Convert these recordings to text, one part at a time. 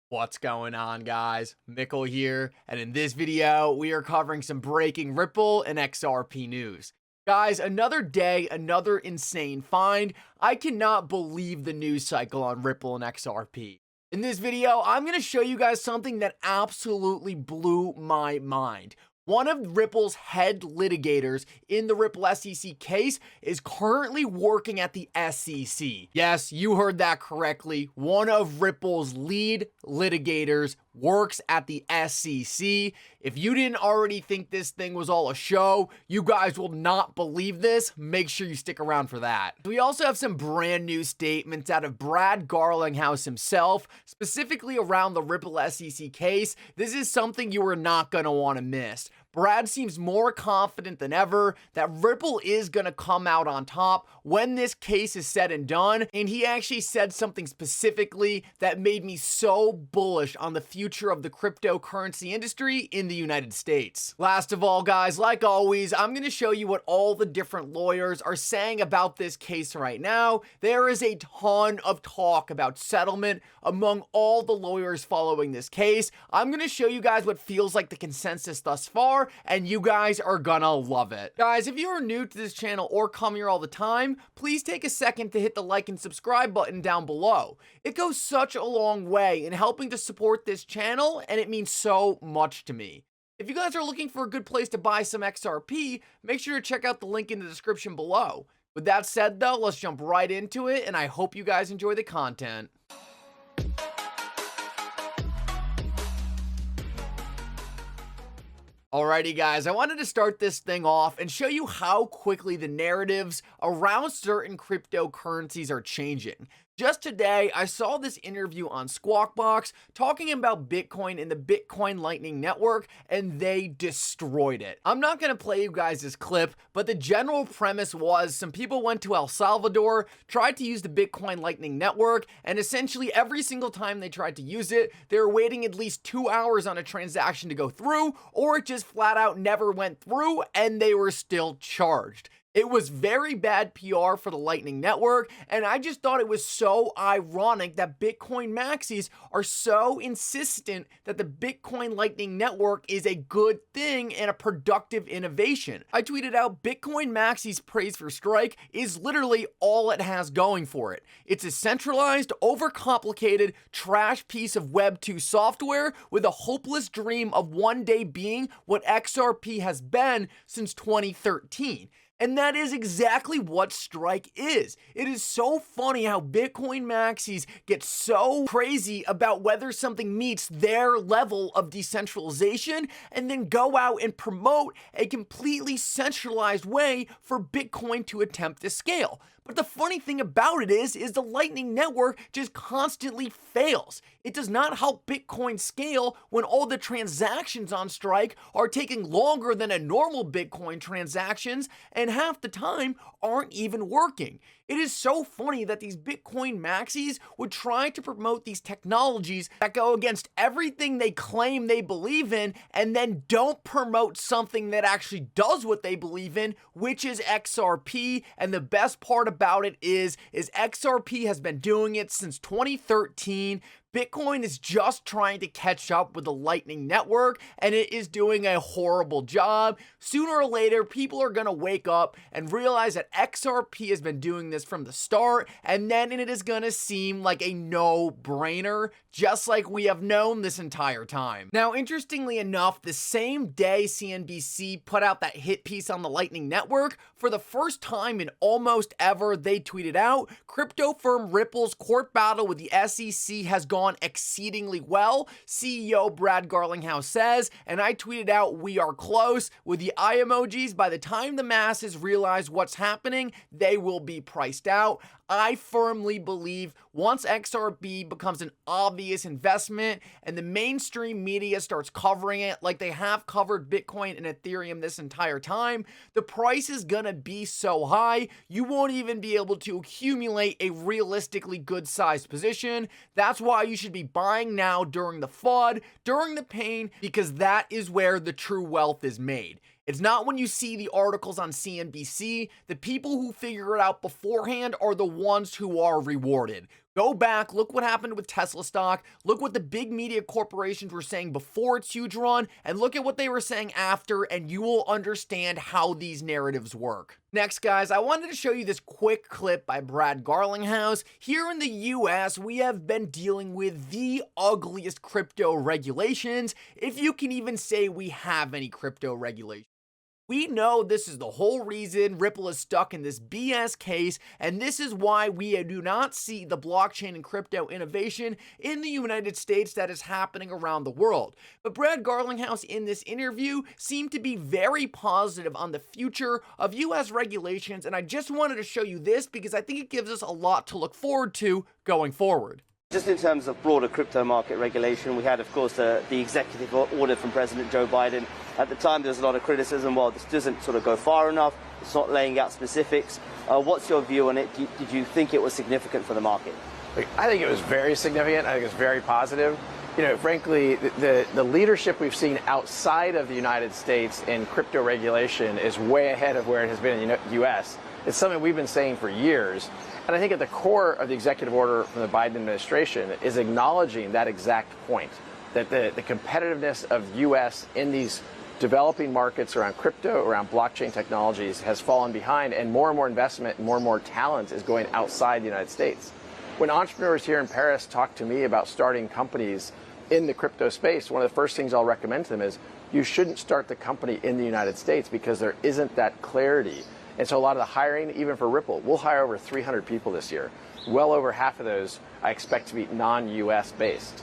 What's going on, guys? Mickle here, and in this video, we are covering some breaking Ripple and XRP news. Guys, another day, another insane find. I cannot believe the news cycle on Ripple and XRP. In this video, I'm going to show you guys something that absolutely blew my mind. One of Ripple's head litigators in the Ripple SEC case is currently working at the SEC. Yes, you heard that correctly. One of Ripple's lead litigators works at the SEC. If you didn't already think this thing was all a show, you guys will not believe this. Make sure you stick around for that. We also have some brand new statements out of Brad Garlinghouse himself, specifically around the Ripple SEC case. This is something you are not going to want to miss. Brad seems more confident than ever that Ripple is going to come out on top when this case is said and done, and he actually said something specifically that made me so bullish on the future of the cryptocurrency industry in the United States. Last of all, guys, like always, I'm going to show you what all the different lawyers are saying about this case right now. There is a ton of talk about settlement among all the lawyers following this case. I'm going to show you guys what feels like the consensus thus far, and you guys are gonna love it. Guys, if you are new to this channel or come here all the time, please take a second to hit the like and subscribe button down below. It goes such a long way in helping to support this channel, and it means so much to me. If you guys are looking for a good place to buy some XRP, make sure to check out the link in the description below. With that said though, let's jump right into it, and I hope you guys enjoy the content. Alrighty guys, I wanted to start this thing off and show you how quickly the narratives around certain cryptocurrencies are changing. Just today, I saw this interview on Squawk Box talking about Bitcoin and the Bitcoin Lightning Network, and they destroyed it. I'm not going to play you guys this clip, but the general premise was some people went to El Salvador, tried to use the Bitcoin Lightning Network, and essentially every single time they tried to use it, they were waiting at least 2 hours on a transaction to go through, or it just flat out never went through, and they were still charged. It was very bad PR for the Lightning Network, and I just thought it was so ironic that Bitcoin Maxis are so insistent that the Bitcoin Lightning Network is a good thing and a productive innovation. I tweeted out, Bitcoin Maxis praise for Strike is literally all it has going for it. It's a centralized, overcomplicated, trash piece of Web 2 software with a hopeless dream of one day being what XRP has been since 2013. And that is exactly what Strike is. It is so funny how Bitcoin Maxis get so crazy about whether something meets their level of decentralization and then go out and promote a completely centralized way for Bitcoin to attempt to scale. But the funny thing about it is the Lightning Network just constantly fails. It does not help Bitcoin scale when all the transactions on Strike are taking longer than a normal Bitcoin transactions, and half the time aren't even working. It is so funny that these Bitcoin Maxis would try to promote these technologies that go against everything they claim they believe in, and then don't promote something that actually does what they believe in, which is XRP. And the best part about it is XRP has been doing it since 2013. Bitcoin is just trying to catch up with the Lightning Network, and it is doing a horrible job. Sooner or later, people are going to wake up and realize that XRP has been doing this from the start, and then it is going to seem like a no-brainer, just like we have known this entire time. Now, interestingly enough, the same day CNBC put out that hit piece on the Lightning Network, for the first time in almost ever, they tweeted out, crypto firm Ripple's court battle with the SEC has gone exceedingly well, CEO Brad Garlinghouse says, and I tweeted out, we are close, with the eye emojis. By the time the masses realize what's happening, they will be priced out. I firmly believe once XRP becomes an obvious investment and the mainstream media starts covering it like they have covered Bitcoin and Ethereum this entire time, the price is gonna be so high, you won't even be able to accumulate a realistically good sized position. That's why you should be buying now during the FUD, during the pain, because that is where the true wealth is made. It's not when you see the articles on CNBC. The people who figure it out beforehand are the ones who are rewarded. Go back, look what happened with Tesla stock, look what the big media corporations were saying before its huge run, and look at what they were saying after, and you will understand how these narratives work. Next, guys, I wanted to show you this quick clip by Brad Garlinghouse. Here in the US, we have been dealing with the ugliest crypto regulations, if you can even say we have any crypto regulations. We know this is the whole reason Ripple is stuck in this BS case, and this is why we do not see the blockchain and crypto innovation in the United States that is happening around the world. But Brad Garlinghouse in this interview seemed to be very positive on the future of US regulations, and I just wanted to show you this because I think it gives us a lot to look forward to going forward. Just in terms of broader crypto market regulation, we had, of course, the executive order from President Joe Biden. At the time, there was a lot of criticism. Well, this doesn't sort of go far enough. It's not laying out specifics. What's your view on it? Did you think it was significant for the market? I think it was very significant. I think it's very positive. You know, frankly, the leadership we've seen outside of the United States in crypto regulation is way ahead of where it has been in the U.S. It's something we've been saying for years. And I think at the core of the executive order from the Biden administration is acknowledging that exact point, that the competitiveness of the U.S. in these developing markets around crypto, around blockchain technologies has fallen behind, and more investment and more talent is going outside the United States. When entrepreneurs here in Paris talk to me about starting companies in the crypto space, one of the first things I'll recommend to them is you shouldn't start the company in the United States because there isn't that clarity. And so a lot of the hiring, even for Ripple, we'll hire over 300 people this year. Well over half of those I expect to be non-US based.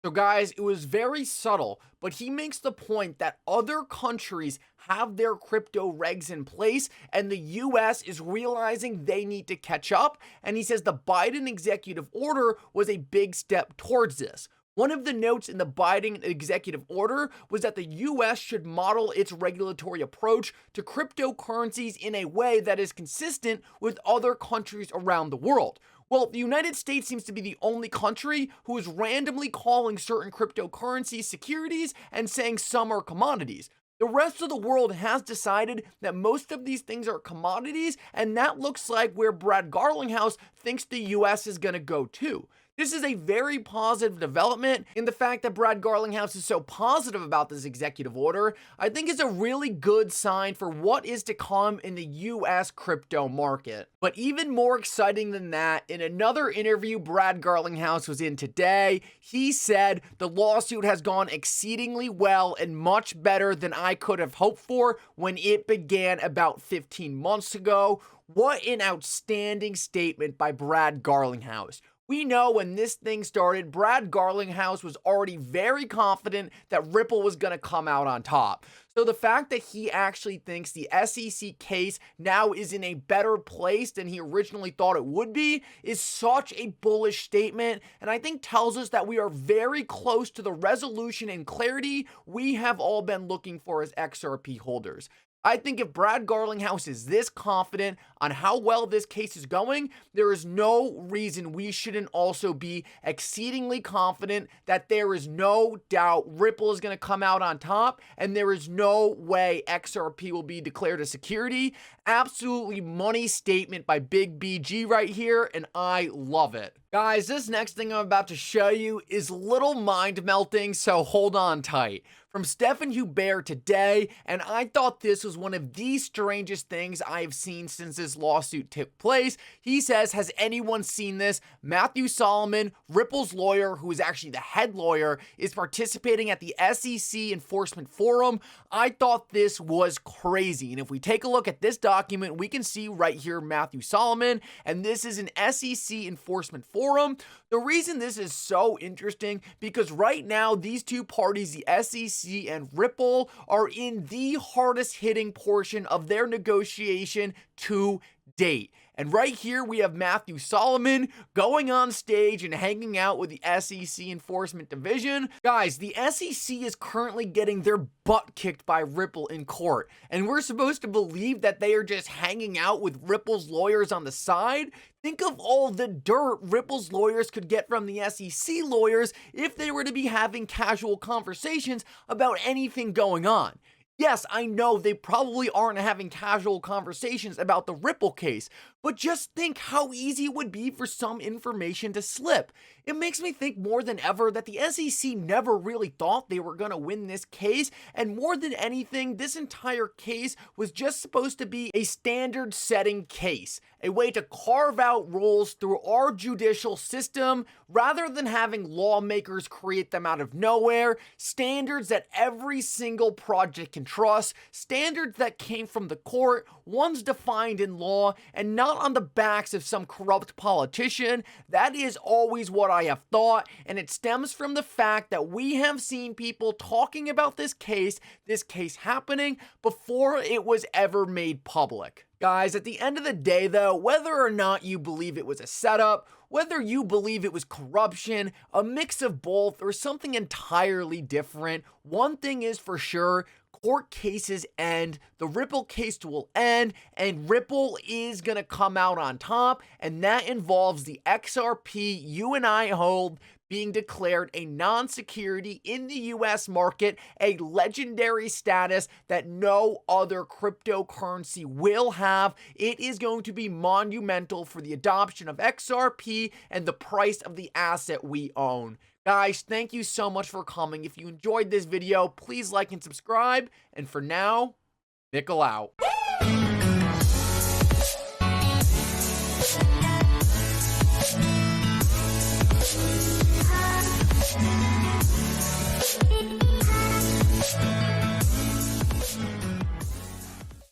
So guys, it was very subtle, but he makes the point that other countries have their crypto regs in place and the US is realizing they need to catch up. And he says the Biden executive order was a big step towards this. One of the notes in the Biden executive order was that the US should model its regulatory approach to cryptocurrencies in a way that is consistent with other countries around the world. Well, the United States seems to be the only country who is randomly calling certain cryptocurrencies securities and saying some are commodities. The rest of the world has decided that most of these things are commodities, and that looks like where Brad Garlinghouse thinks the US is going to go too. This is a very positive development, and the fact that Brad Garlinghouse is so positive about this executive order, I think is a really good sign for what is to come in the US crypto market. But even more exciting than that, in another interview Brad Garlinghouse was in today, he said the lawsuit has gone exceedingly well and much better than I could have hoped for when it began about 15 months ago. What an outstanding statement by Brad Garlinghouse. We know when this thing started, Brad Garlinghouse was already very confident that Ripple was going to come out on top. So the fact that he actually thinks the SEC case now is in a better place than he originally thought it would be is such a bullish statement, and I think tells us that we are very close to the resolution and clarity we have all been looking for as XRP holders. I think if Brad Garlinghouse is this confident on how well this case is going, there is no reason we shouldn't also be exceedingly confident that there is no doubt Ripple is going to come out on top and there is no way XRP will be declared a security. Absolutely money statement by Big BG right here, and I love it. Guys, this next thing I'm about to show you is a little mind melting, so hold on tight. From Stephen Hubert today, and I thought this was one of the strangest things I have seen since this lawsuit took place. He says, has anyone seen this? Matthew Solomon, Ripple's lawyer, who is actually the head lawyer, is participating at the SEC Enforcement Forum. I thought this was crazy, and if we take a look at this document, we can see right here Matthew Solomon, and this is an SEC Enforcement Forum. The reason this is so interesting, because right now these two parties, the SEC and Ripple, are in the hardest hitting portion of their negotiation to date. And right here we have Matthew Solomon going on stage and hanging out with the SEC Enforcement Division. Guys, the SEC is currently getting their butt kicked by Ripple in court, and we're supposed to believe that they are just hanging out with Ripple's lawyers on the side? Think of all the dirt Ripple's lawyers could get from the SEC lawyers if they were to be having casual conversations about anything going on. Yes, I know they probably aren't having casual conversations about the Ripple case, but just think how easy it would be for some information to slip. It makes me think more than ever that the SEC never really thought they were going to win this case, and more than anything, this entire case was just supposed to be a standard-setting case, a way to carve out rules through our judicial system rather than having lawmakers create them out of nowhere, standards that every single project can trust, standards that came from the court, ones defined in law, and not on the backs of some corrupt politician. That is always what I have thought, and it stems from the fact that we have seen people talking about this case happening before it was ever made public. Guys, at the end of the day though, whether or not you believe it was a setup, whether you believe it was corruption, a mix of both, or something entirely different, one thing is for sure: court cases end, the Ripple case will end, and Ripple is going to come out on top, and that involves the XRP you and I hold being declared a non-security in the US market, a legendary status that no other cryptocurrency will have. It is going to be monumental for the adoption of XRP and the price of the asset we own. Guys, thank you so much for coming. If you enjoyed this video, please like and subscribe. And for now, Mickle out.